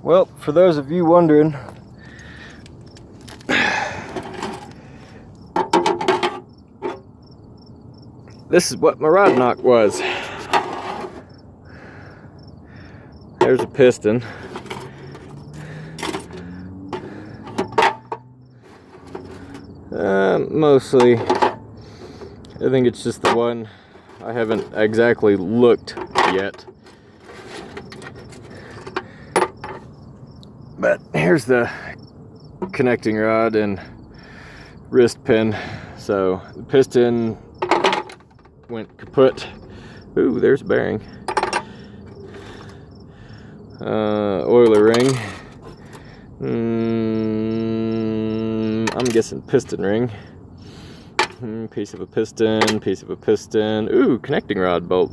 Well, for those of you wondering, this is what my rod knock was. There's a piston. Mostly, I think it's just the one. I haven't exactly looked yet. But here's the connecting rod and wrist pin. So the piston went kaput. Ooh, there's a bearing. Oiler ring. I'm guessing piston ring. Piece of a piston, piece of a piston. Ooh, connecting rod bolt.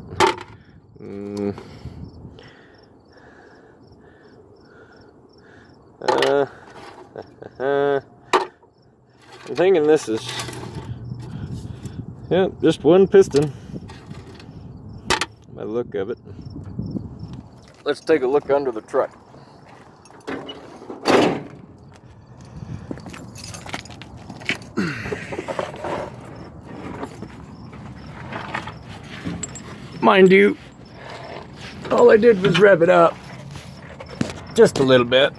I'm thinking this is, yeah, just one piston by the look of it. Let's take a look under the truck. Mind you, all I did was rev it up just a little bit.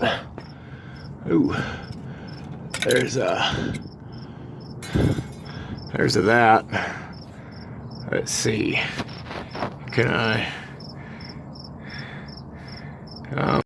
Ooh, there's a that. Let's see, can I